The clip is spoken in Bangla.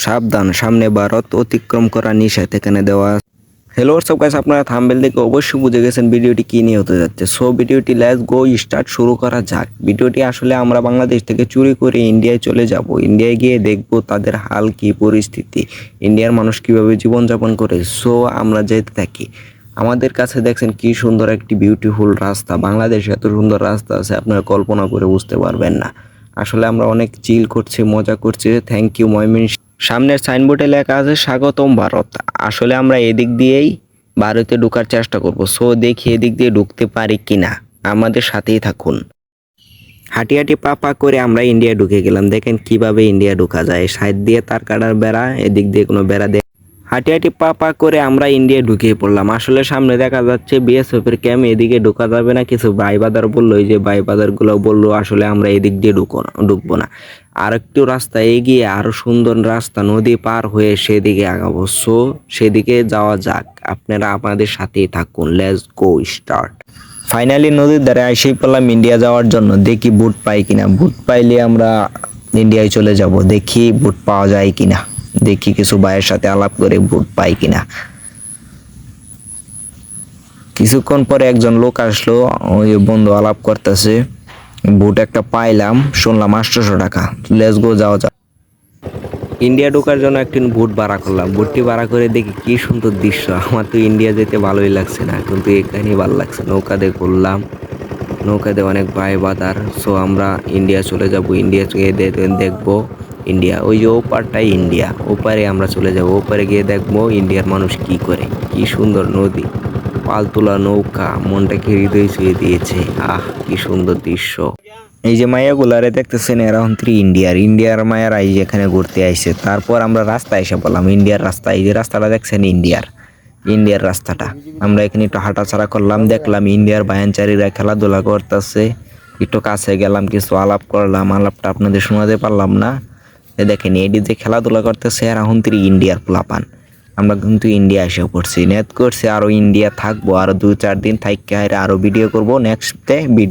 সাবধান, সামনে ভারত অতিক্রম করা নিষেধ এখানে দেওয়া আছে। হ্যালো হোয়াটসঅ্যাপ গাইস, আপনারা থাম্বনেল দেখে অবশ্যই বুঝে গেছেন ভিডিওটি কি নিয়ে হতে যাচ্ছে। সো ভিডিওটি লেটস গো স্টার্ট, শুরু করা যাক। ভিডিওটি আসলে আমরা বাংলাদেশ থেকে চুরি করে ইন্ডিয়ায় চলে যাব। ইন্ডিয়ায় গিয়ে দেখব তাদের হাল কি পরিস্থিতি, ইন্ডিয়ার মানুষ কিভাবে জীবনযাপন করে। সো আমরা যেতে থাকি। আমাদের কাছে দেখছেন কি সুন্দর একটি বিউটিফুল রাস্তা। বাংলাদেশে এত সুন্দর রাস্তা আছে আপনারা কল্পনা করে বুঝতে পারবেন না। আসলে আমরা অনেক চিল করছি, মজা করছি। Thank you Mymensingh. সামনের সাইনবোর্ডে লেখা আছে স্বাগতম ভারত। আসলে আমরা এদিক দিয়েই ভারতে ঢোকার চেষ্টা করব। সো দেখি এদিক দিয়ে ঢুকতে পারি কিনা, আমাদের সাথেই থাকুন। হাঁটি হাঁটি পা পা করে আমরা ইন্ডিয়া ঢুকে গেলাম। দেখেন কিভাবে ইন্ডিয়া ঢোকা যায়। সাইড দিয়ে তার কাটার বেড়া, এদিক দিয়ে কোনো বেড়া দেয়। হাঁটি হাঁটি পা পা করে আমরা ইন্ডিয়া ঢুকে পড়লাম। আসলে সামনে দেখা যাচ্ছে বিএসএফ এর ক্যাম্প, এদিকে ঢোকা যাবে না। কিছু ভাইবাদার বললো, এই যে ভাইবাদার গুলো বললো আসলে আমরা এদিক দিয়ে ঢুকবো না, আর একটু রাস্তা এগিয়ে আরো সুন্দর রাস্তা নদী পার হয়ে সেদিকে আগাবো। সো সেদিকে যাওয়া যাক, আপনারা আমাদের সাথেই থাকুন। Let's go start. ফাইনালি নদীর ধারে এসেই পেলাম ইন্ডিয়া যাওয়ার জন্য। দেখি বুট পাই কিনা, বুট পাইলে আমরা ইন্ডিয়ায় চলে যাব। দেখি বুট পাওয়া যায় কিনা, দেখি কিছু ভাইয়ের সাথে আলাপ করে বুট পাই কিনা। কিছুক্ষণ পরে একজন লোক আসলো, ওই বন্ধু আলাপ করতেছে। বুট একটা পাইলাম, শুনলাম 800 টাকা। লেটস গো, যাওয়া যাক। ইন্ডিয়া ঢোকার জন্য একটি বুট ভাড়া করলাম। বুটটি ভাড়া করে দেখি কি সুন্দর দৃশ্য। আমার তো ইন্ডিয়া যেতে ভালোই লাগছে না, কিন্তু এখানেই ভালো লাগছে। নৌকাতে ঘুরলাম, নৌকাতে অনেক ভাই বাদার। সো আমরা ইন্ডিয়া চলে যাব। ইন্ডিয়া গিয়ে দেখবো ইন্ডিয়া, ওই যে ওপারটাই ইন্ডিয়া। ওপারে আমরা চলে যাব, ওপারে গিয়ে দেখবো ইন্ডিয়ার মানুষ কি করে। কি সুন্দর নদী, পালতোলা নৌকা, মনটাকে হৃদয় ছুঁয়ে দিয়েছে। আহ, কি সুন্দর দৃশ্য। এই যে মায়াগুলারে দেখতেছেন, এরা হন্ত্রী ইন্ডিয়ার মায়ারা এই যে এখানে ঘুরতে আইছে। তারপর আমরা রাস্তায় এসে বললাম ইন্ডিয়ার রাস্তা। এই যে রাস্তাটা দেখছেন ইন্ডিয়ার রাস্তাটা। আমরা এখানে একটু হাঁটাচড়া করলাম, দেখলাম ইন্ডিয়ার বায়ানচারীরা খেলাধুলা করতেছে। একটু কাছে গেলাম, কিছু আলাপ করলাম। আলাপটা আপনাদের শোনাতে পারলাম না। দেখেন এডি যে খেলাধুলা করতেছে, এরা হন্ত্রী ইন্ডিয়ার পোলাপান। আমরা কিন্তু ইন্ডিয়া এসে পড়ছি, নেট করছি আরো ইন্ডিয়া থাকবো, আরো 2-4 দিন থাইকা আরো ভিডিও করবো নেক্সট ডে ভিডিও।